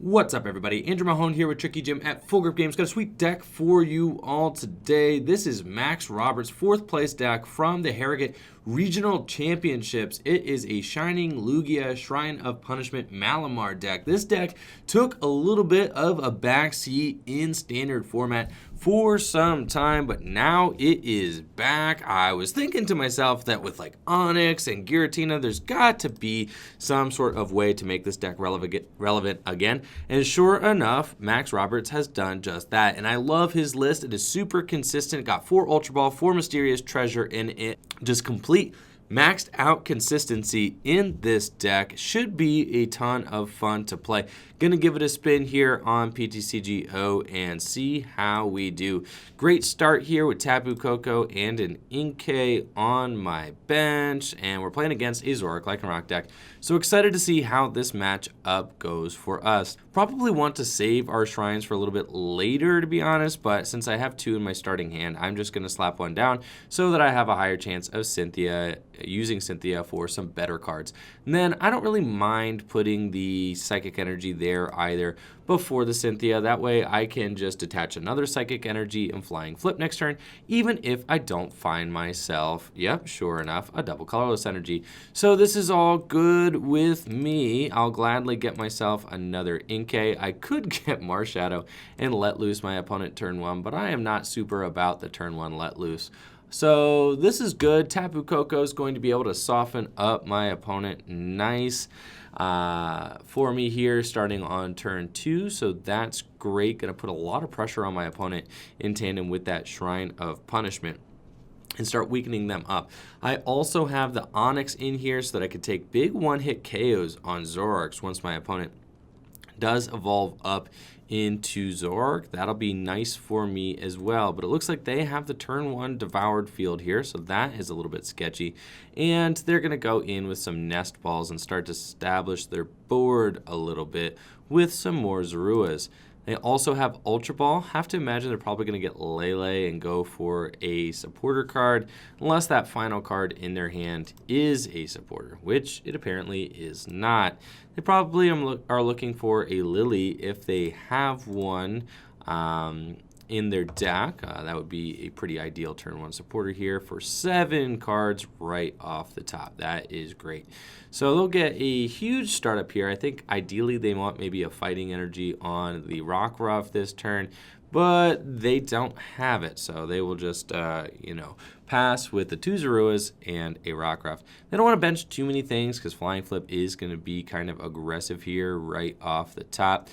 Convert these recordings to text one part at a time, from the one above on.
What's up, everybody? Andrew Mahone here with Tricky Jim at Full Grip Games. Got a sweet deck for you all today. This is Max Roberts' fourth place deck from the Harrogate Regional Championships. It is a Shining Lugia Shrine of Punishment Malamar deck. This deck took a little bit of a backseat in standard format for some time, but now it is back. I was thinking to myself that with like Onyx and Giratina, there's got to be some sort of way to make this deck relevant again. And sure enough, Max Roberts has done just that. And I love his list. It is super consistent. Got 4 Ultra Ball, 4 Mysterious Treasure in it. Just complete maxed out consistency in this deck. Should be a ton of fun to play. Gonna give it a spin here on PTCGO and see how we do. Great start here with Tapu Koko and an Inkay on my bench, and we're playing against a Zoroark Lycanroc deck. So excited to see how this matchup goes for us. Probably want to save our shrines for a little bit later, to be honest, but since I have 2 in my starting hand, I'm just gonna slap one down so that I have a higher chance of using Cynthia for some better cards. And then I don't really mind putting the Psychic Energy there either before the Cynthia. That way I can just attach another Psychic Energy and Flying Flip next turn, even if I don't find myself, yep, sure enough, a double colorless energy. So this is all good with me. I'll gladly get myself another Inkay. I could get Marshadow and let loose my opponent turn 1, but I am not super about the turn 1 let loose. So this is good. Tapu Koko is going to be able to soften up my opponent nice for me here starting on turn 2. So that's great. Going to put a lot of pressure on my opponent in tandem with that Shrine of Punishment and start weakening them up. I also have the Onyx in here so that I could take big one-hit KOs on Zoroarks once my opponent does evolve up into Zoroark. That'll be nice for me as well, but it looks like they have the turn 1 devoured field here, so that is a little bit sketchy. And they're going to go in with some nest balls and start to establish their board a little bit with some more Zoruas. They also have Ultra Ball. Have to imagine they're probably going to get Lele and go for a supporter card, unless that final card in their hand is a supporter, which it apparently is not. They probably are looking for a Lily if they have one in their deck. That would be a pretty ideal turn 1 supporter here for 7 cards right off the top. That is great. So they'll get a huge startup here. I think ideally they want maybe a Fighting Energy on the Rockruff this turn, but they don't have it. So they will just, pass with the 2 Zoruas and a Rockruff. They don't want to bench too many things because Flying Flip is going to be kind of aggressive here right off the top.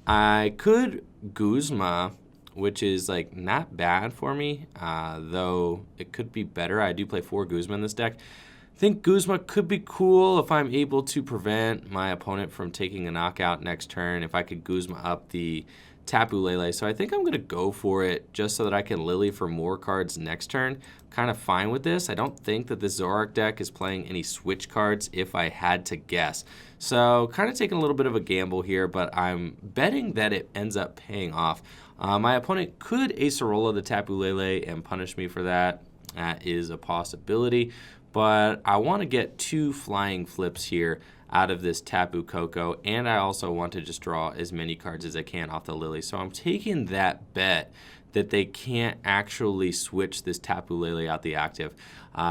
I could Guzma, which is like not bad for me, though it could be better. I do play 4 Guzma in this deck. I think Guzma could be cool if I'm able to prevent my opponent from taking a knockout next turn, if I could Guzma up the Tapu Lele. So I think I'm going to go for it just so that I can Lily for more cards next turn. Kind of fine with this. I don't think that this Zoroark deck is playing any switch cards if I had to guess. So kind of taking a little bit of a gamble here, but I'm betting that it ends up paying off. My opponent could Acerola the Tapu Lele and punish me for that. That is a possibility. But I want to get 2 Flying Flips here out of this Tapu Koko, and I also want to just draw as many cards as I can off the Lily. So I'm taking that bet that they can't actually switch this Tapu Lele out the active.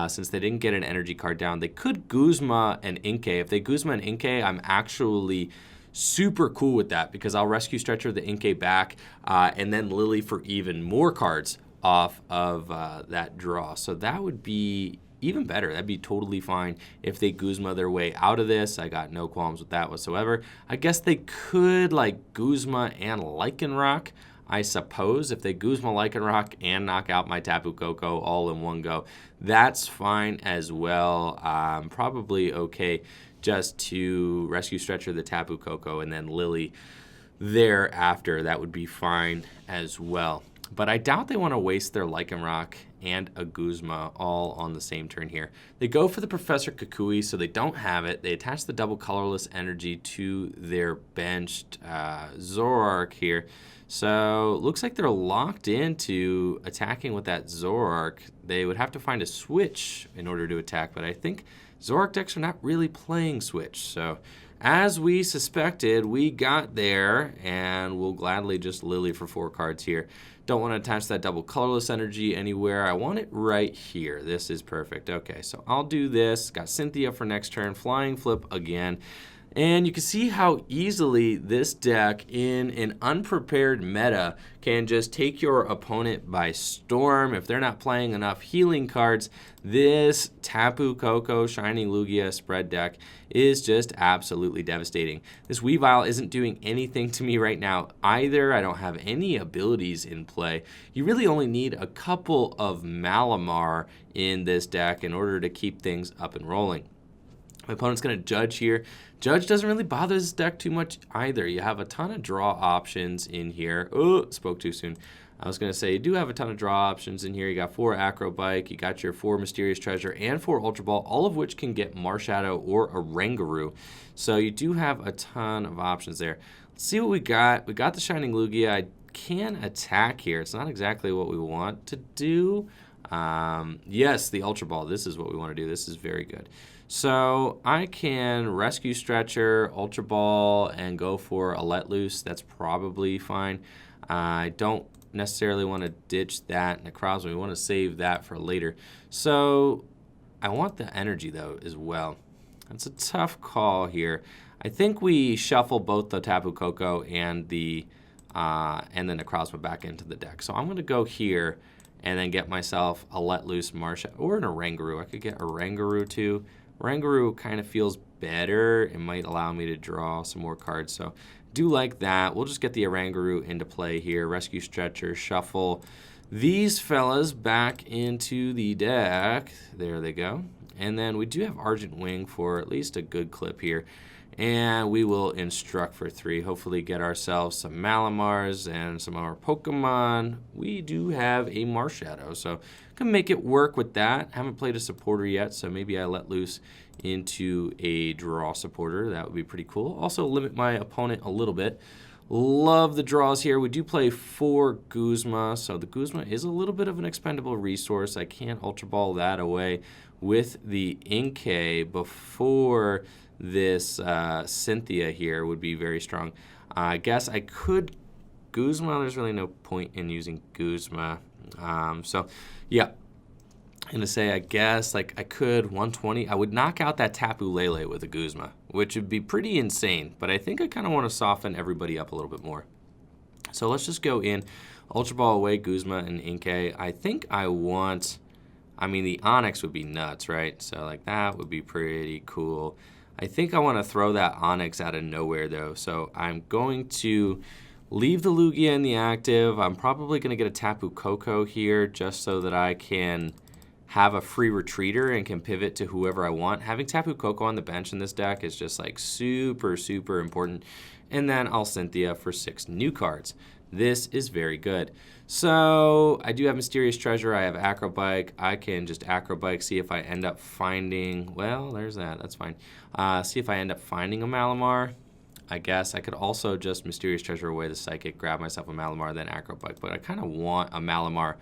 Since they didn't get an energy card down, they could Guzma and Inkay. If they Guzma and Inkay, I'm actually super cool with that because I'll Rescue Stretcher the Inkay back and then Lily for even more cards off of that draw. So that would be even better. That'd be totally fine if they Guzma their way out of this. I got no qualms with that whatsoever. I guess they could like Guzma and Lycanroc, I suppose. If they Guzma Lycanroc and knock out my Tapu Koko all in one go, that's fine as well. Probably okay just to Rescue Stretcher the Tapu Koko and then Lily thereafter. That would be fine as well. But I doubt they want to waste their Lycanroc and a Guzma all on the same turn here. They go for the Professor Kukui, so they don't have it. They attach the double colorless energy to their benched Zoroark here. So looks like they're locked into attacking with that Zoroark. They would have to find a switch in order to attack, but I think Zoroark decks are not really playing switch. So as we suspected, we got there, and we'll gladly just Lily for 4 cards here. Don't want to attach that double colorless energy anywhere. I want it right here. This is perfect. Okay, so I'll do this. Got Cynthia for next turn. Flying Flip again. And you can see how easily this deck in an unprepared meta can just take your opponent by storm. If they're not playing enough healing cards, this Tapu Koko Shining Lugia spread deck is just absolutely devastating. This Weavile isn't doing anything to me right now either. I don't have any abilities in play. You really only need a couple of Malamar in this deck in order to keep things up and rolling. My opponent's going to Judge here. Judge doesn't really bother this deck too much either. You have a ton of draw options in here. Oh, spoke too soon. I was going to say you do have a ton of draw options in here. You got 4 Acrobike, you got your 4 Mysterious Treasure, and 4 Ultra Ball, all of which can get Marshadow or a Rangaroo. So you do have a ton of options there. Let's see what we got. We got the Shining Lugia. I can attack here. It's not exactly what we want to do. Yes, the Ultra Ball. This is what we want to do. This is very good. So I can Rescue Stretcher, Ultra Ball, and go for a Let Loose. That's probably fine. I don't necessarily want to ditch that Necrozma. We want to save that for later. So I want the energy, though, as well. That's a tough call here. I think we shuffle both the Tapu Koko and the Necrozma back into the deck. So I'm going to go here and then get myself a Let Loose Marsha or an Oranguru. I could get a Rangaroo too. Rangaroo kind of feels better. It might allow me to draw some more cards. So do like that. We'll just get the Oranguru into play here. Rescue Stretcher, shuffle these fellas back into the deck. There they go. And then we do have Argent Wing for at least a good clip here. And we will Instruct for 3. Hopefully get ourselves some Malamars and some of our Pokemon. We do have a Marshadow, so can make it work with that. Haven't played a supporter yet, so maybe I let loose into a draw supporter. That would be pretty cool. Also limit my opponent a little bit. Love the draws here. We do play 4 Guzma, so the Guzma is a little bit of an expendable resource. I can't Ultra Ball that away with the Inkay before this Cynthia here would be very strong. I guess I could Guzma. There's really no point in using Guzma. So, yeah. I'm going to say, I guess, like, I could 120. I would knock out that Tapu Lele with a Guzma, which would be pretty insane. But I think I kind of want to soften everybody up a little bit more. So let's just go in. Ultra Ball away, Guzma and Inkay. I think I want... I mean, the Onyx would be nuts, right? So, like, that would be pretty cool. I think I want to throw that Onyx out of nowhere, though. So I'm going to leave the Lugia in the active. I'm probably going to get a Tapu Koko here just so that I can have a free retreater and can pivot to whoever I want. Having Tapu Koko on the bench in this deck is just like super, super important. And then I'll Cynthia for 6 new cards. This is very good. So I do have Mysterious Treasure. I have Acrobike. I can just Acrobike, see if I end up finding, well, there's that. That's fine. See if I end up finding a Malamar. I guess I could also just Mysterious Treasure away the Psychic, grab myself a Malamar, then Acrobike. But I kind of want a Malamar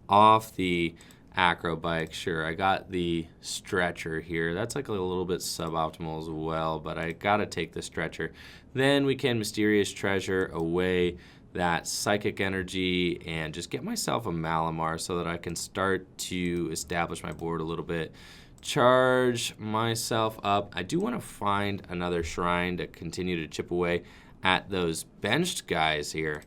off the Acrobike. Sure, I got the Stretcher here. That's like a little bit suboptimal as well, but I got to take the Stretcher. Then we can Mysterious Treasure away that Psychic Energy and just get myself a Malamar so that I can start to establish my board a little bit. Charge myself up. I do want to find another shrine to continue to chip away at those benched guys here.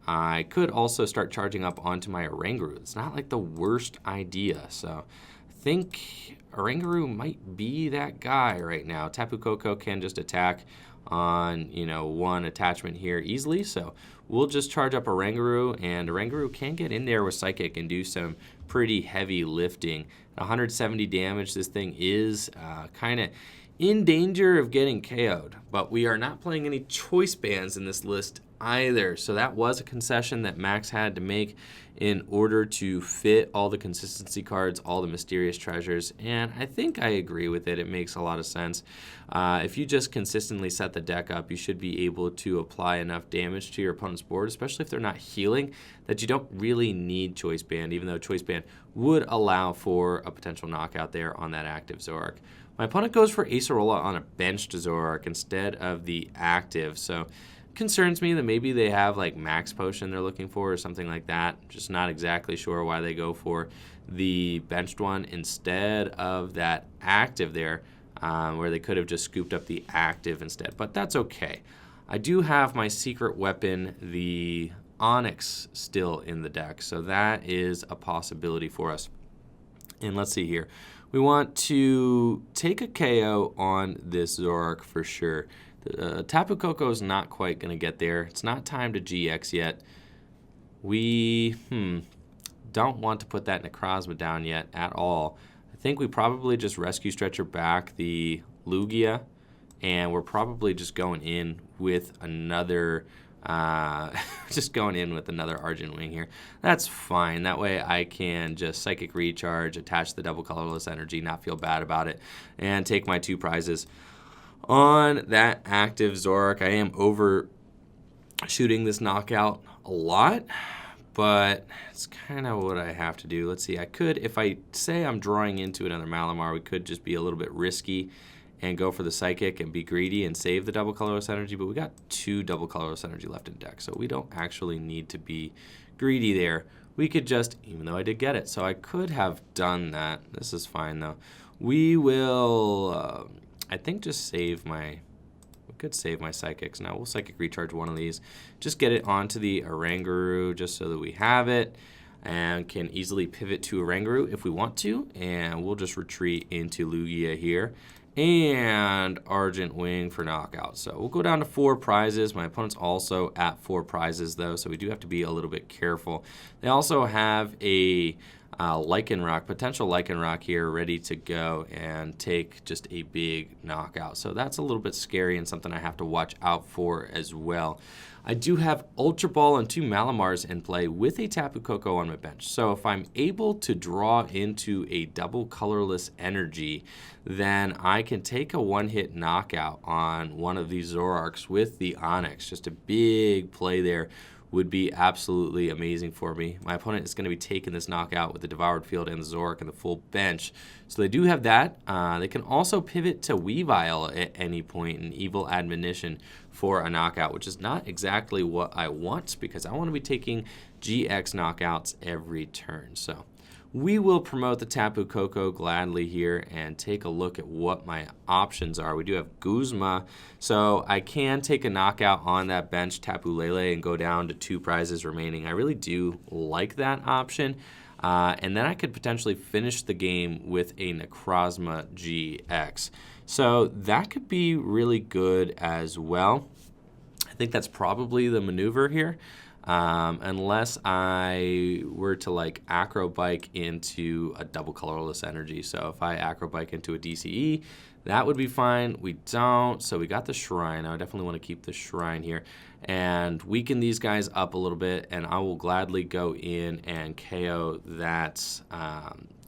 I could also start charging up onto my Oranguru. It's not like the worst idea. So I think Oranguru might be that guy right now. Tapu Koko can just attack on, you know, 1 attachment here easily. So we'll just charge up Oranguru, and Oranguru can get in there with Psychic and do some pretty heavy lifting. 170 damage, this thing is kind of in danger of getting KO'd, but we are not playing any choice bands in this list either. So that was a concession that Max had to make in order to fit all the consistency cards, all the Mysterious Treasures, and I think I agree with it. It makes a lot of sense. If you just consistently set the deck up, you should be able to apply enough damage to your opponent's board, especially if they're not healing, that you don't really need Choice Band, even though Choice Band would allow for a potential knockout there on that active Zoroark. My opponent goes for Acerola on a benched Zoroark instead instead of the active. So concerns me that maybe they have like max potion they're looking for or something like that. Just not exactly sure why they go for the benched one instead of that active there, where they could have just scooped up the active instead. But that's okay. I do have my secret weapon, the Onyx, still in the deck, so that is a possibility for us. And let's see here. We want to take a KO on this Zoroark for sure. Tapu Koko is not quite going to get there. It's not time to GX yet. We don't want to put that Necrozma down yet at all. I think we probably just rescue stretcher back the Lugia, and we're probably just going in with another Argent Wing here. That's fine. That way I can just Psychic Recharge, attach the double colorless energy, not feel bad about it, and take my 2 prizes. On that active Zoroark, I am overshooting this knockout a lot, but it's kind of what I have to do. Let's see. I could, if I say I'm drawing into another Malamar, we could just be a little bit risky and go for the Psychic and be greedy and save the double colorless energy, but we got 2 double colorless energy left in deck, so we don't actually need to be greedy there. We could just, even though I did get it, so I could have done that. This is fine, though. We will, I think, just save my... could save my Psychics. Now we'll Psychic Recharge one of these. Just get it onto the Oranguru just so that we have it and can easily pivot to Oranguru if we want to. And we'll just retreat into Lugia here. And Argent Wing for knockout. So we'll go down to 4 prizes. My opponent's also at 4 prizes though, so we do have to be a little bit careful. They also have a Lycanroc, potential Lycanroc here ready to go and take just a big knockout. So that's a little bit scary and something I have to watch out for as well. I do have Ultra Ball and 2 Malamars in play with a Tapu Koko on my bench. So if I'm able to draw into a double colorless energy, then I can take a 1-hit knockout on one of these Zoroarks with the Onyx. Just a big play there would be absolutely amazing for me. My opponent is going to be taking this knockout with the Devoured Field and the Zoroark and the full bench. So they do have that. They can also pivot to Weavile at any point in Evil Admonition for a knockout, which is not exactly what I want because I want to be taking GX knockouts every turn. So we will promote the Tapu Koko gladly here and take a look at what my options are. We do have Guzma, so I can take a knockout on that bench Tapu Lele and go down to 2 prizes remaining. I really do like that option. And then I could potentially finish the game with a Necrozma GX. So that could be really good as well. I think that's probably the maneuver here. Unless I were to like Acro Bike into a double colorless energy. So if I Acro Bike into a DCE, that would be fine. We don't, so we got the Shrine. I definitely want to keep the Shrine here and weaken these guys up a little bit, and I will gladly go in and KO that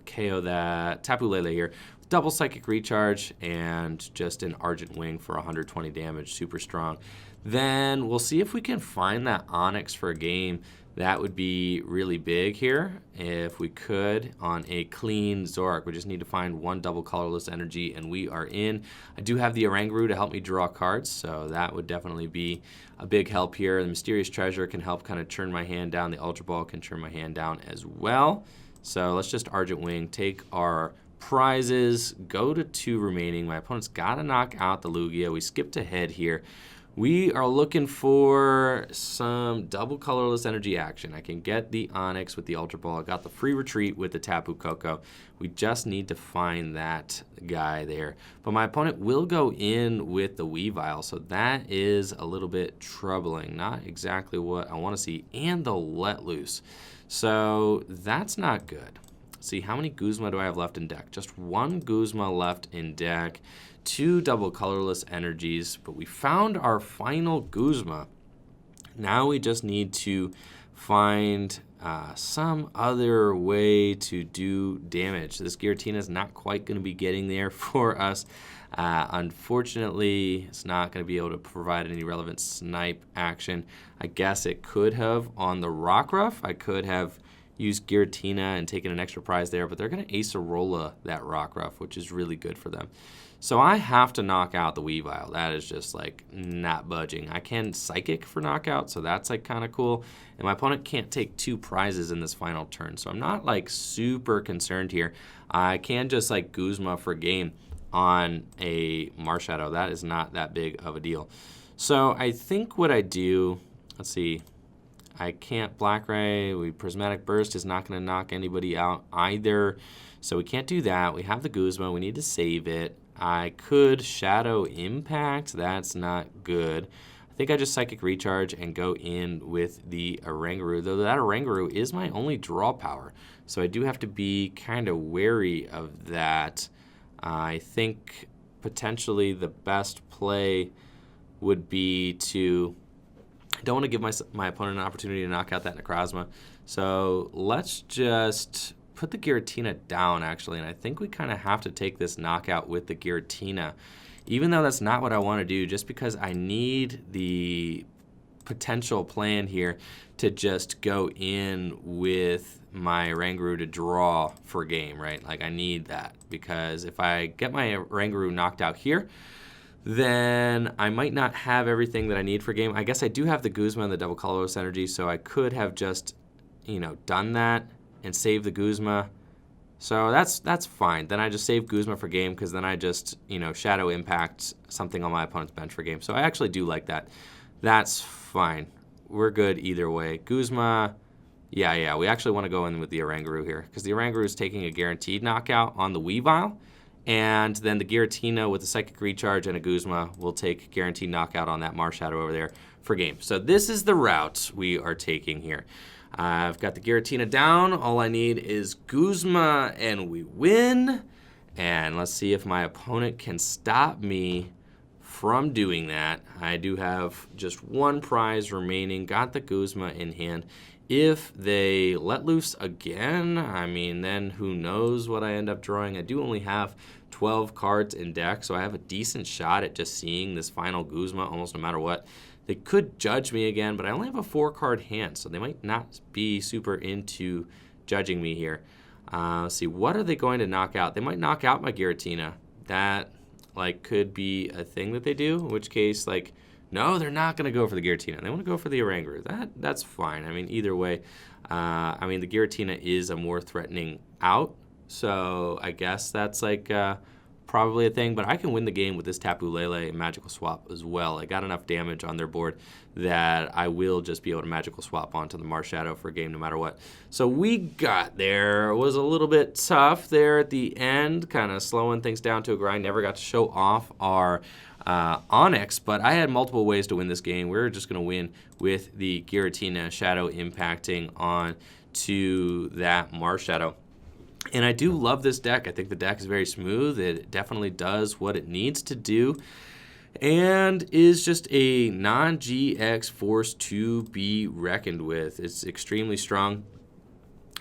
Tapu Lele here. Double Psychic Recharge and just an Argent Wing for 120 damage, super strong. Then we'll see if we can find that Onyx for a game. That would be really big here if we could on a clean Zoroark. We just need to find 1 double colorless energy and we are in. I do have the Oranguru to help me draw cards, so that would definitely be a big help here. The Mysterious Treasure can help kind of turn my hand down. The Ultra Ball can turn my hand down as well. So let's just Argent Wing, take our prizes, go to 2 remaining. My opponent's got to knock out the Lugia. We skipped ahead here. We are looking for some double colorless energy action. I can get the Onyx with the Ultra Ball. I got the free retreat with the Tapu Koko. We just need to find that guy there. But my opponent will go in with the Weavile, so that is a little bit troubling. Not exactly what I want to see. And the Let Loose. So that's not good. See, how many Guzma do I have left in deck? Just 1 Guzma left in deck. 2 double colorless energies, but we found our final Guzma. Now we just need to find some other way to do damage. This Giratina is not quite going to be getting there for us. Unfortunately, it's not going to be able to provide any relevant snipe action. I guess it could have on the Rockruff. I could have used Giratina and taken an extra prize there, but they're going to Acerola that Rockruff, which is really good for them. So I have to knock out the Weavile. That is just like not budging. I can Psychic for knockout, so that's like kind of cool. And my opponent can't take 2 prizes in this final turn, so I'm not like super concerned here. I can just like Guzma for game on a Marshadow. That is not that big of a deal. So I think what I do, let's see, I can't Black Ray. Prismatic Burst is not going to knock anybody out either. So we can't do that. We have the Guzma. We need to save it. I could Shadow Impact. That's not good. I think I just Psychic Recharge and go in with the Oranguru, though that Oranguru is my only draw power. So I do have to be kind of wary of that. I think potentially the best play would be to... I don't want to give my opponent an opportunity to knock out that Necrozma. So let's just put the Giratina down, actually. And I think we kind of have to take this knockout with the Giratina, even though that's not what I want to do, just because I need the potential plan here to just go in with my Oranguru to draw for game, right? Like, I need that, because if I get my Oranguru knocked out here, then I might not have everything that I need for game. I guess I do have the Guzma and the double colorless energy, so I could have just, you know, done that and saved the Guzma. So that's fine. Then I just save Guzma for game, because then I just, you know, Shadow Impact something on my opponent's bench for game. So I actually do like that. That's fine. We're good either way. Guzma, yeah, we actually want to go in with the Oranguru here, because the Oranguru is taking a guaranteed knockout on the Weavile. And then the Giratina with the Psychic Recharge and a Guzma will take guaranteed knockout on that Marshadow over there for game. So this is the route we are taking here. I've got the Giratina down. All I need is Guzma, and we win. And let's see if my opponent can stop me from doing that. I do have just 1 prize remaining. Got the Guzma in hand. If they let loose again, I mean, then who knows what I end up drawing. I do only have 12 cards in deck, so I have a decent shot at just seeing this final Guzma almost no matter what. They could judge me again, but I only have a 4-card hand, so they might not be super into judging me here. Let's see, what are they going to knock out? They might knock out my Giratina. That, like, could be a thing that they do, in which case, like, no, they're not going to go for the Giratina. They want to go for the Oranguru. That's fine. I mean, either way, I mean, the Giratina is a more threatening out, so I guess that's, like, probably a thing. But I can win the game with this Tapu Lele and Magical Swap as well. I got enough damage on their board that I will just be able to Magical Swap onto the Marshadow for a game no matter what. So we got there. It was a little bit tough there at the end, kind of slowing things down to a grind. Never got to show off our Onyx, but I had multiple ways to win this game. We were just going to win with the Giratina Shadow impacting on to that Marshadow. And I do love this deck. I think the deck is very smooth. It definitely does what it needs to do and is just a non-GX force to be reckoned with. It's extremely strong,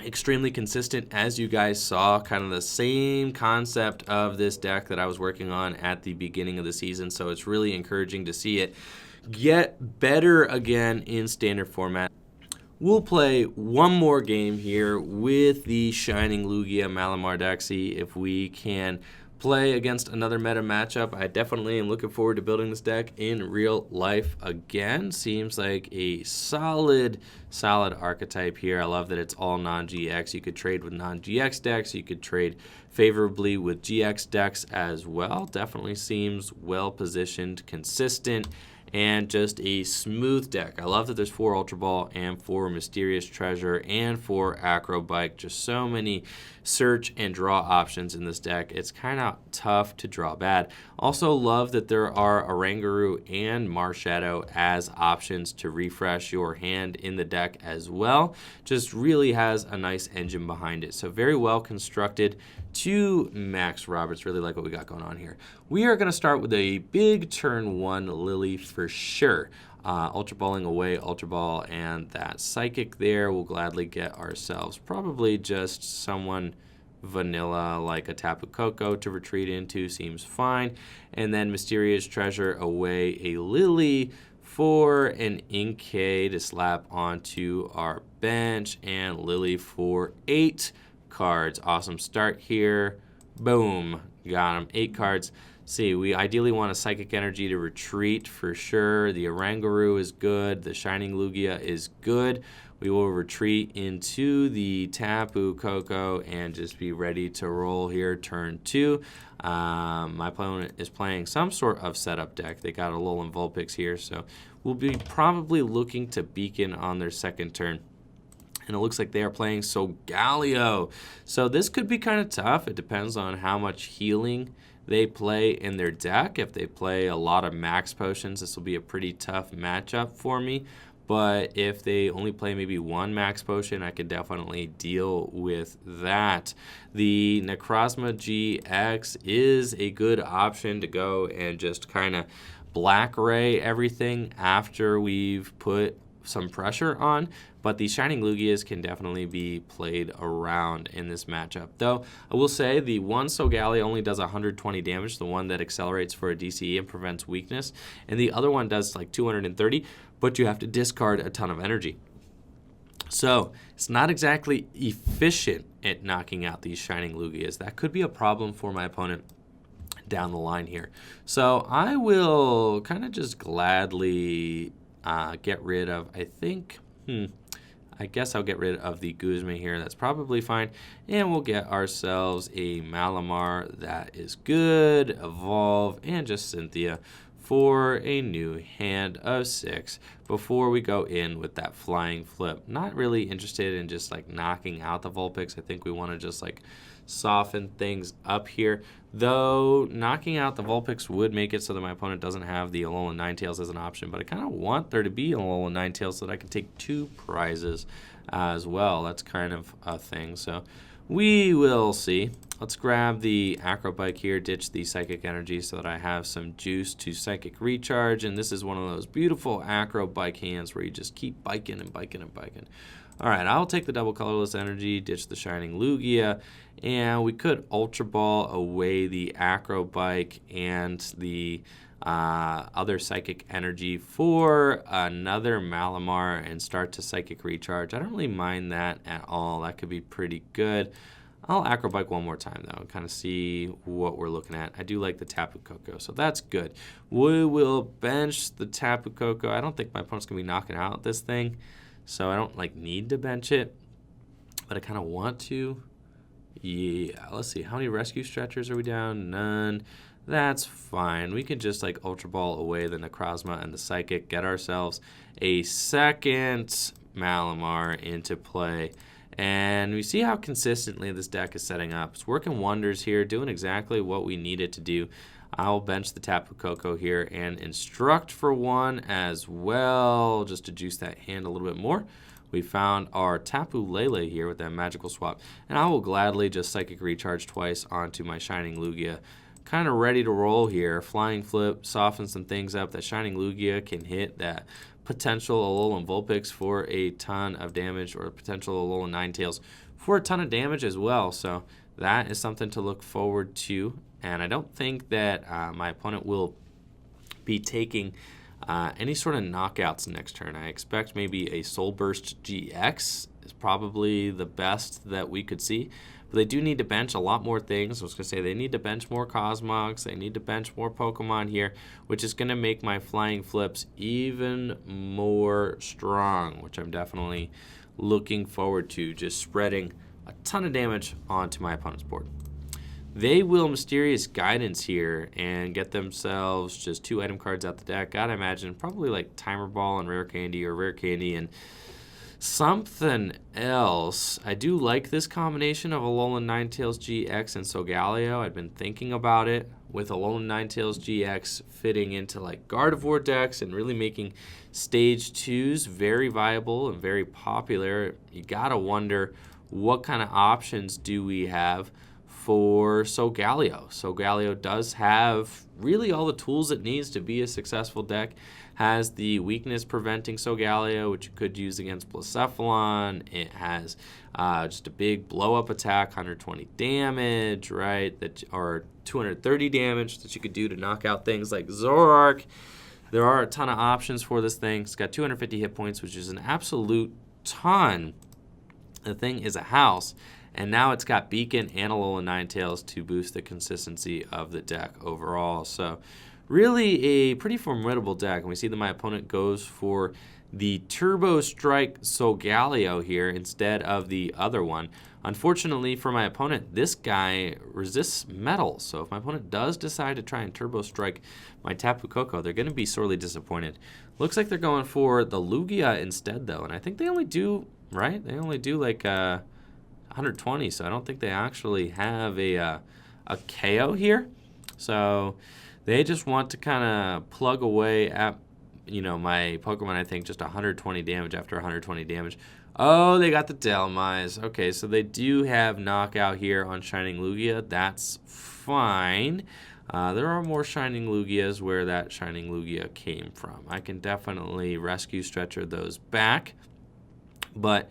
extremely consistent, as you guys saw, kind of the same concept of this deck that I was working on at the beginning of the season. So it's really encouraging to see it get better again in standard format. We'll play one more game here with the Shining Lugia Malamar deck, see if we can play against another meta matchup. I definitely am looking forward to building this deck in real life again. Seems like a solid archetype here. I love that it's all non-GX. You could trade with non-GX decks. You could trade favorably with GX decks as well. Definitely seems well positioned, consistent, and just a smooth deck. I love that there's 4 Ultra Ball and 4 Mysterious Treasure and 4 Acrobike. Just so many search and draw options in this deck. It's kind of tough to draw bad. Also love that there are Oranguru and Marshadow as options to refresh your hand in the deck as well. Just really has a nice engine behind it. So very well constructed to Max Roberts. Really like what we got going on here. We are going to start with a big turn 1 Lily for sure. Ultra Balling away, Ultra Ball, and that Psychic there. We'll gladly get ourselves probably just someone vanilla like a Tapu Koko to retreat into. Seems fine. And then Mysterious Treasure away, a Lily for an Inkay to slap onto our bench, and Lily for 8 cards. Awesome start here. Boom. Got him. 8 cards. See, we ideally want a Psychic Energy to retreat for sure. The Oranguru is good. The Shining Lugia is good. We will retreat into the Tapu Koko and just be ready to roll here turn 2. My opponent is playing some sort of setup deck. They got a Alolan Vulpix here, so we'll be probably looking to Beacon on their second turn. And it looks like they are playing Solgaleo. So this could be kind of tough. It depends on how much healing they play in their deck. If they play a lot of max potions, this will be a pretty tough matchup for me. But if they only play maybe one max potion, I could definitely deal with that. The Necrozma GX is a good option to go and just kind of black ray everything after we've put some pressure on, but the Shining Lugias can definitely be played around in this matchup. Though, I will say the one Solgaleo only does 120 damage, the one that accelerates for a DCE and prevents weakness, and the other one does like 230, but you have to discard a ton of energy. So, it's not exactly efficient at knocking out these Shining Lugias. That could be a problem for my opponent down the line here. So, I will kind of just gladly get rid of, I guess I'll get rid of the Guzma here. That's probably fine. And we'll get ourselves a Malamar. That is good. Evolve. And just Cynthia for a new hand of 6 before we go in with that flying flip. Not really interested in just like knocking out the Vulpix. I think we want to just like soften things up here. Though knocking out the Vulpix would make it so that my opponent doesn't have the Alolan Ninetales as an option, but I kind of want there to be an Alolan Ninetales so that I can take 2 prizes as well. That's kind of a thing. So we will see. Let's grab the Acro Bike here, ditch the Psychic Energy so that I have some juice to Psychic Recharge. And this is one of those beautiful Acro Bike hands where you just keep biking and biking and biking. All right, I'll take the double colorless energy, ditch the Shining Lugia, and we could Ultra Ball away the Acro Bike and the other Psychic Energy for another Malamar and start to Psychic Recharge. I don't really mind that at all. That could be pretty good. I'll Acro Bike one more time, though, and kind of see what we're looking at. I do like the Tapu Koko, so that's good. We will bench the Tapu Koko. I don't think my opponent's going to be knocking out this thing. So I don't like need to bench it, but I kind of want to. Yeah, let's see. How many rescue stretchers are we down? None. That's fine. We can just like Ultra Ball away the Necrozma and the Psychic, get ourselves a second Malamar into play. And we see how consistently this deck is setting up. It's working wonders here, doing exactly what we need it to do. I'll bench the Tapu Koko here and instruct for 1 as well, just to juice that hand a little bit more. We found our Tapu Lele here with that magical swap, and I will gladly just Psychic Recharge twice onto my Shining Lugia. Kind of ready to roll here. Flying Flip, soften some things up. That Shining Lugia can hit that potential Alolan Vulpix for a ton of damage, or potential Alolan Ninetales for a ton of damage as well. So that is something to look forward to. And I don't think that my opponent will be taking any sort of knockouts next turn. I expect maybe a Soul Burst GX is probably the best that we could see. But they do need to bench a lot more things. I was going to say they need to bench more Cosmogs. They need to bench more Pokemon here, which is going to make my Flying Flips even more strong, which I'm definitely looking forward to, just spreading a ton of damage onto my opponent's board. They will Mysterious Guidance here and get themselves just 2 item cards out the deck. Gotta imagine probably like Timer Ball and Rare Candy, or Rare Candy and something else. I do like this combination of Alolan Ninetales GX and Solgaleo. I've been thinking about it with Alolan Ninetales GX fitting into like Gardevoir decks and really making Stage 2s very viable and very popular. You gotta wonder what kind of options do we have for Solgaleo. Solgaleo does have really all the tools it needs to be a successful deck. Has the weakness preventing Solgaleo, which you could use against Blacephalon. It has just a big blow-up attack, 120 damage, right? Or 230 damage that you could do to knock out things like Zoroark. There are a ton of options for this thing. It's got 250 hit points, which is an absolute ton. The thing is a house, and now it's got Beacon and Alolan Ninetales to boost the consistency of the deck overall. So really a pretty formidable deck. And we see that my opponent goes for the Turbo Strike Solgaleo here instead of the other one. Unfortunately for my opponent, this guy resists metal. So if my opponent does decide to try and Turbo Strike my Tapu Koko, they're going to be sorely disappointed. Looks like they're going for the Lugia instead, though. And I think they only do, right? They only do like 120, so I don't think they actually have a KO here. So they just want to kind of plug away at, my Pokemon, I think, just 120 damage after 120 damage. Oh, they got the Delmise. Okay, so they do have knockout here on Shining Lugia. That's fine. There are more Shining Lugias where that Shining Lugia came from. I can definitely rescue Stretcher those back. But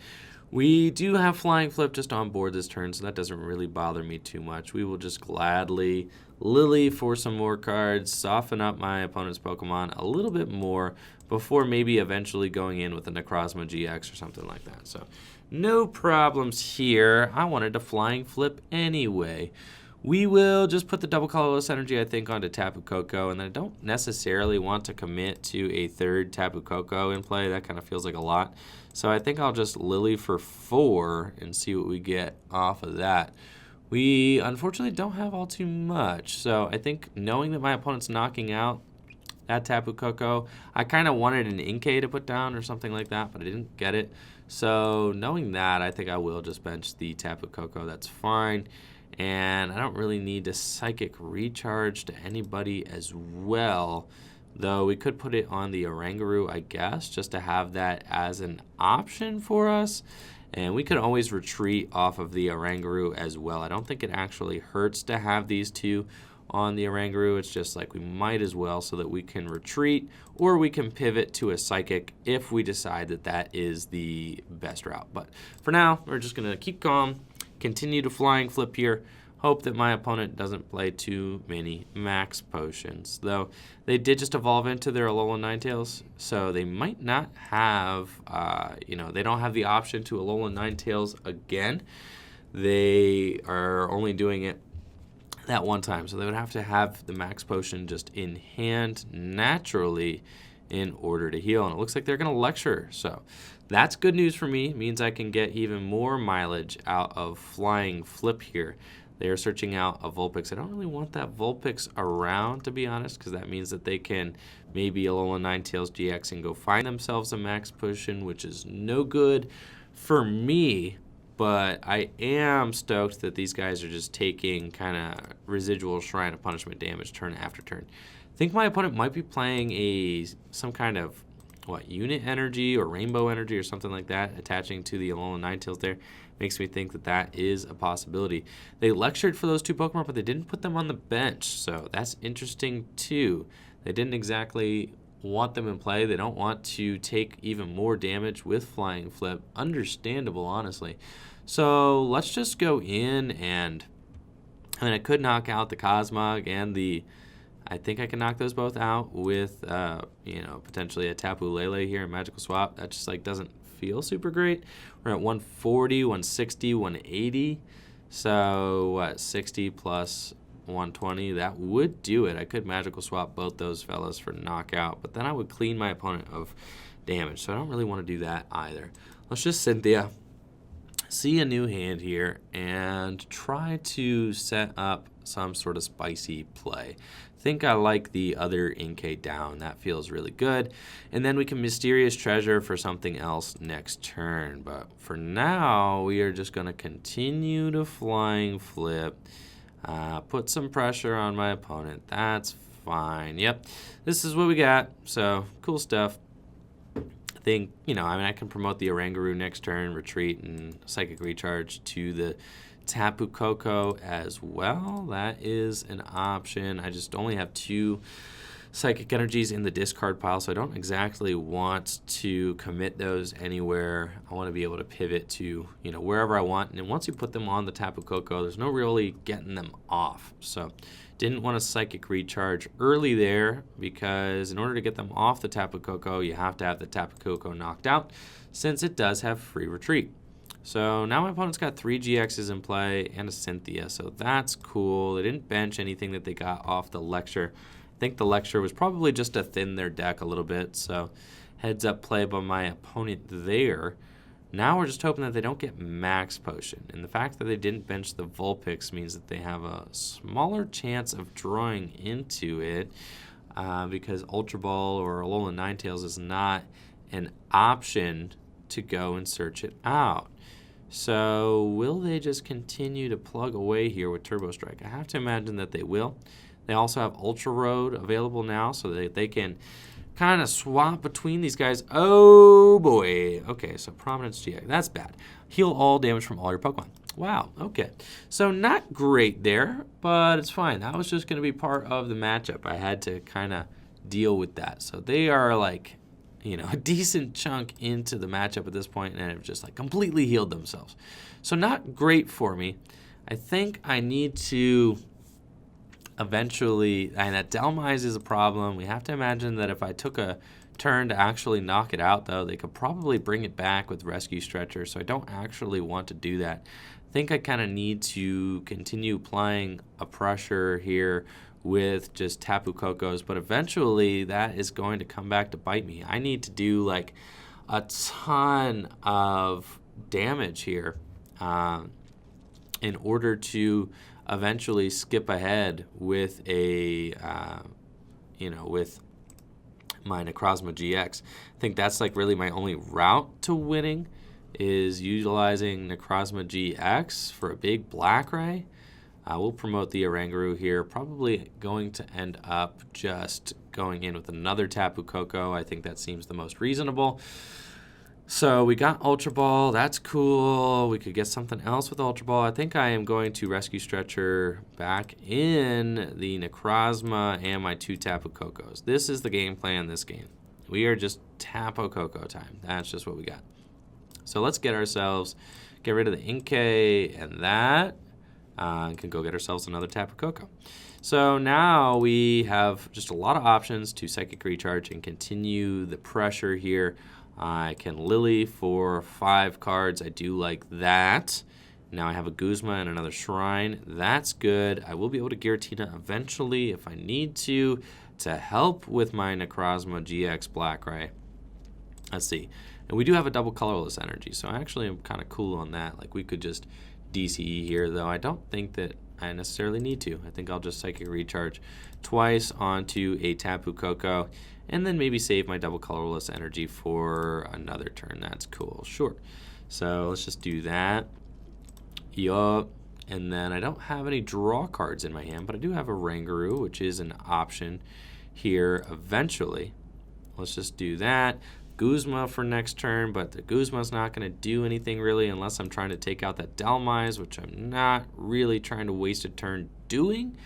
we do have Flying Flip just on board this turn, so that doesn't really bother me too much. We will just gladly Lily for some more cards, soften up my opponent's Pokemon a little bit more before maybe eventually going in with a Necrozma GX or something like that. So no problems here. I wanted to Flying Flip anyway. We will just put the double colorless energy, I think, onto Tapu Koko, and I don't necessarily want to commit to a third Tapu Koko in play. That kind of feels like a lot. So I think I'll just Lily for 4 and see what we get off of that. We unfortunately don't have all too much, so I think knowing that my opponent's knocking out that Tapu Koko, I kind of wanted an Inkay to put down or something like that, but I didn't get it. So knowing that, I think I will just bench the Tapu Koko. That's fine. And I don't really need to Psychic Recharge to anybody as well, though we could put it on the Oranguru, I guess, just to have that as an option for us. And we could always retreat off of the Oranguru as well. I don't think it actually hurts to have these two on the Oranguru. It's just like we might as well so that we can retreat, or we can pivot to a Psychic if we decide that that is the best route. But for now, we're just going to keep calm, continue to Flying Flip here, hope that my opponent doesn't play too many Max Potions. Though they did just evolve into their Alolan Ninetales, so they might not have, they don't have the option to Alolan Ninetales again. They are only doing it that one time, so they would have to have the Max Potion just in hand naturally in order to heal. And it looks like they're going to Lecture, so that's good news for me. It means I can get even more mileage out of Flying Flip here. They are searching out a Vulpix. I don't really want that Vulpix around, to be honest, because that means that they can maybe Alolan Ninetales GX and go find themselves a Max Potion, which is no good for me. But I am stoked that these guys are just taking kind of residual Shrine of Punishment damage turn after turn. I think my opponent might be playing some kind of unit energy or rainbow energy or something like that attaching to the Alolan Ninetales there. Makes me think that that is a possibility. They lectured for those two Pokemon, but they didn't put them on the bench, so that's interesting too. They didn't exactly want them in play. They don't want to take even more damage with Flying Flip. Understandable, honestly. So let's just go in and I could knock out the Cosmog and I think I can knock those both out with, potentially a Tapu Lele here in Magical Swap. That just doesn't feel super great. We're at 140, 160, 180. So 60 plus 120, that would do it. I could Magical Swap both those fellas for knockout, but then I would clean my opponent of damage. So I don't really want to do that either. Let's just Cynthia, see a new hand here, and try to set up some sort of spicy play. Think I like the other Inkay down. That feels really good. And then we can Mysterious Treasure for something else next turn. But for now, we are just going to continue to Flying Flip. Put some pressure on my opponent. That's fine. Yep, this is what we got. So, cool stuff. I think, I can promote the Oranguru next turn, retreat, and Psychic Recharge to the Tapu Koko as well. That is an option. I just only have 2 Psychic Energies in the discard pile, so I don't exactly want to commit those anywhere. I want to be able to pivot to, wherever I want. And then once you put them on the Tapu Koko, there's no really getting them off. So didn't want to Psychic Recharge early there, because in order to get them off the Tapu Koko, you have to have the Tapu Koko knocked out, since it does have free retreat. So now my opponent's got 3 GXs in play and a Cynthia, so that's cool. They didn't bench anything that they got off the lecture. I think the lecture was probably just to thin their deck a little bit, so heads up play by my opponent there. Now we're just hoping that they don't get Max Potion. And the fact that they didn't bench the Vulpix means that they have a smaller chance of drawing into it because Ultra Ball or Alolan Ninetales is not an option to go and search it out. So will they just continue to plug away here with Turbo Strike? I have to imagine that they will. They also have Ultra Road available now so that they can kind of swap between these guys. Oh boy. Okay, so Prominence GX. That's bad. Heal all damage from all your Pokemon. Wow, okay. So not great there, but it's fine. That was just going to be part of the matchup. I had to kind of deal with that. So they are like, you know, a decent chunk into the matchup at this point and have just like completely healed themselves. So not great for me. I think I need to eventually, and that Delmise is a problem. We have to imagine that if I took a turn to actually knock it out, though, they could probably bring it back with Rescue Stretcher, so I don't actually want to do that. I think I kind of need to continue applying a pressure here with just Tapu Kokos, but eventually that is going to come back to bite me. I need to do like a ton of damage here in order to eventually skip ahead with a, with my Necrozma GX. I think that's like really my only route to winning is utilizing Necrozma GX for a big Black Ray. We'll promote the Oranguru here. Probably going to end up just going in with another Tapu Koko. I think that seems the most reasonable. So we got Ultra Ball. That's cool. We could get something else with Ultra Ball. I think I am going to Rescue Stretcher back in the Necrozma and my 2 Tapu Kokos. This is the game plan this game. We are just Tapu Koko time. That's just what we got. So let's get rid of the Inkay and that. Can go get ourselves another Tapu Koko. So now we have just a lot of options to Psychic Recharge and continue the pressure here. I can Lily for 5 cards. I do like that. Now I have a Guzma and another Shrine. That's good. I will be able to Giratina eventually if I need to help with my Necrozma GX Black Ray. Let's see. And we do have a double colorless energy, so I actually am kind of cool on that. Like we could just DCE here, though I don't think that I necessarily need to. I think I'll just Psychic Recharge twice onto a Tapu Koko and then maybe save my double colorless energy for another turn. That's cool. Sure. So let's just do that. Yup. And then I don't have any draw cards in my hand, but I do have a Oranguru, which is an option here eventually. Let's just do that. Guzma for next turn, but the Guzma's not going to do anything really unless I'm trying to take out that Delmise, which I'm not really trying to waste a turn doing.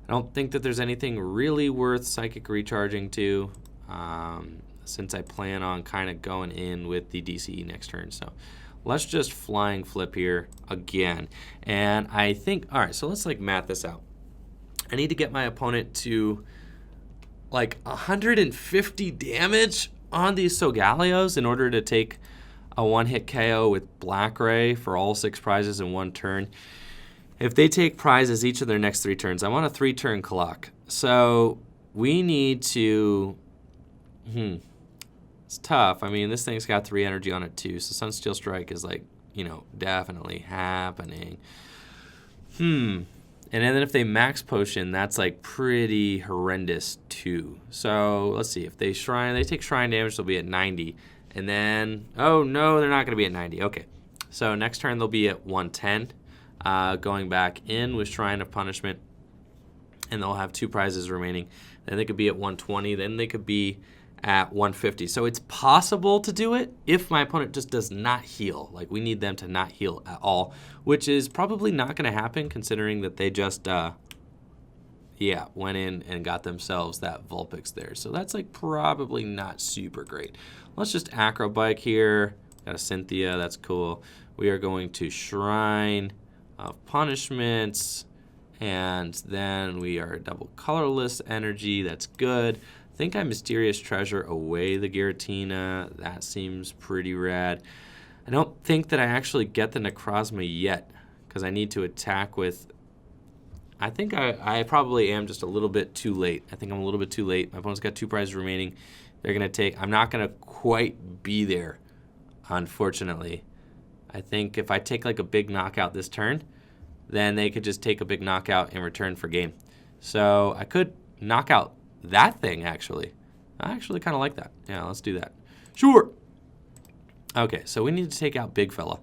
I don't think that there's anything really worth Psychic Recharging to since I plan on kind of going in with the DCE next turn. So let's just Flying Flip here again. And I think, all right, so let's like math this out. I need to get my opponent to like 150 damage on these Sogalios in order to take a one-hit KO with Black Ray for all 6 prizes in 1 turn. If they take prizes each of their next 3 turns, I want a 3-turn clock. So we need to, it's tough. I mean, this thing's got 3 energy on it too, so Sunsteel Strike is like, definitely happening. And then if they Max Potion, that's like pretty horrendous too. So let's see, if they take Shrine damage, they'll be at 90. And then, oh no, they're not going to be at 90. Okay, so next turn they'll be at 110. Going back in with Shrine of Punishment, and they'll have 2 prizes remaining. Then they could be at 120. Then they could be at 150. So it's possible to do it if my opponent just does not heal. Like we need them to not heal at all, which is probably not going to happen considering that they just went in and got themselves that Vulpix there. So that's like probably not super great. Let's just Acro Bike here. Got a Cynthia, that's cool. We are going to Shrine of Punishments, and then we are double colorless energy. That's good. I think I Mysterious Treasure away the Giratina. That seems pretty rad. I don't think that I actually get the Necrozma yet because I need to attack with... I think I probably am just a little bit too late. I think I'm a little bit too late. My opponent's got 2 prizes remaining. They're going to take... I'm not going to quite be there, unfortunately. I think if I take like a big knockout this turn, then they could just take a big knockout in return for game. So I could knock out that thing, actually. I actually kind of like that. Yeah, let's do that. Sure. Okay, so we need to take out Big Fella.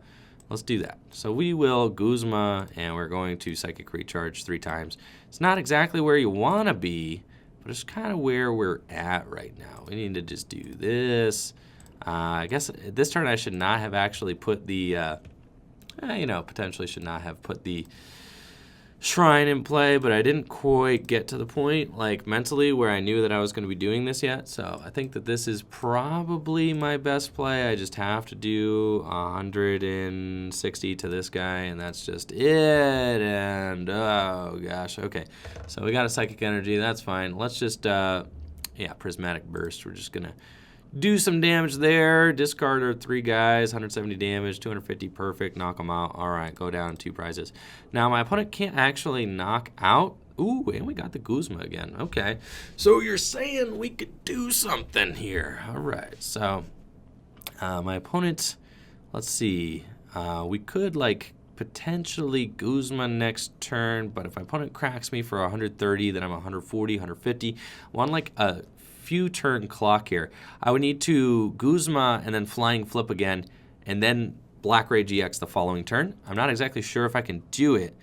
Let's do that. So we will Guzma, and we're going to Psychic Recharge 3 times. It's not exactly where you want to be, but it's kind of where we're at right now. We need to just do this. I guess this turn I should not have actually put the, potentially should not have put the Shrine in play, but I didn't quite get to the point, like, mentally where I knew that I was going to be doing this yet. So I think that this is probably my best play. I just have to do 160 to this guy, and that's just it. And, oh, gosh. Okay, so we got a Psychic Energy. That's fine. Let's just, Prismatic Burst. We're just going to do some damage there. Discard our 3 guys, 170 damage, 250, perfect, knock them out. All right, go down 2 prizes. Now, my opponent can't actually knock out. Ooh, and we got the Guzma again. Okay, so you're saying we could do something here. All right, so my opponent, let's see. We could, like, potentially Guzma next turn, but if my opponent cracks me for 130, then I'm 140, 150. One, like, a few turn clock here. I would need to Guzma and then Flying Flip again, and then Black Ray GX the following turn. I'm not exactly sure if I can do it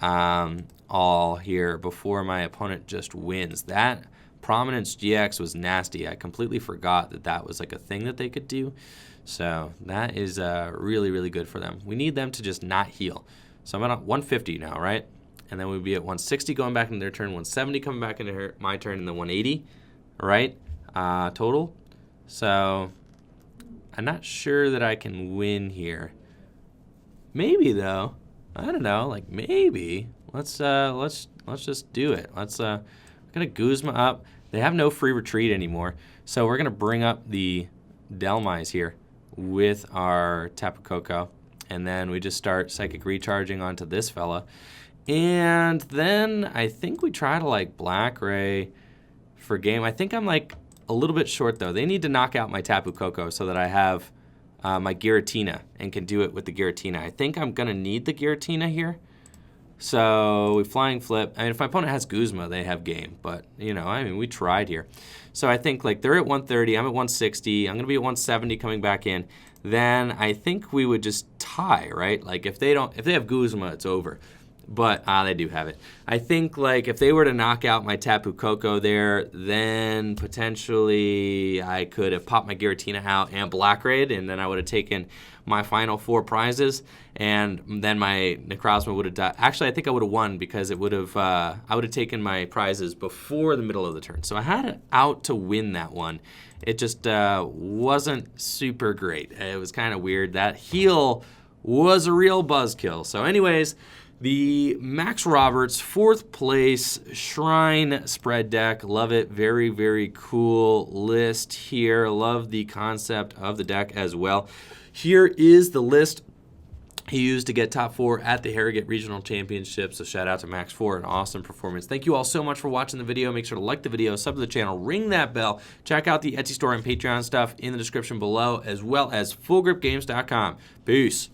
all here before my opponent just wins. That Prominence GX was nasty. I completely forgot that that was like a thing that they could do. So that is really, really good for them. We need them to just not heal. So I'm at 150 now, right? And then we'd be at 160 going back into their turn, 170 coming back into my turn, and then 180. Right, total. So I'm not sure that I can win here. Maybe though. I don't know. Like maybe. Let's just do it. We're gonna Guzma up. They have no free retreat anymore, so we're gonna bring up the Delmise here with our Tapu Koko, and then we just start Psychic Recharging onto this fella, and then I think we try to like Black Ray for game. I think I'm like a little bit short though. They need to knock out my Tapu Koko so that I have my Giratina and can do it with the Giratina. I think I'm gonna need the Giratina here. So we Flying Flip. I mean, if my opponent has Guzma, they have game. But we tried here. So I think like they're at 130. I'm at 160. I'm gonna be at 170 coming back in. Then I think we would just tie, right? Like if they have Guzma, it's over. But they do have it. I think like if they were to knock out my Tapu Koko there, then potentially I could have popped my Giratina out and Black Raid, and then I would have taken my final 4 prizes, and then my Necrozma would have died. Actually, I think I would have won because it would have I would have taken my prizes before the middle of the turn. So I had it out to win that one. It just wasn't super great. It was kind of weird. That heal was a real buzzkill. So anyways, the Max Roberts 4th place Shrine spread deck. Love it. Very, very cool list here. Love the concept of the deck as well. Here is the list he used to get top 4 at the Harrogate Regional Championships. So shout out to Max for an awesome performance. Thank you all so much for watching the video. Make sure to like the video, sub to the channel, ring that bell. Check out the Etsy store and Patreon stuff in the description below, as well as fullgripgames.com. Peace.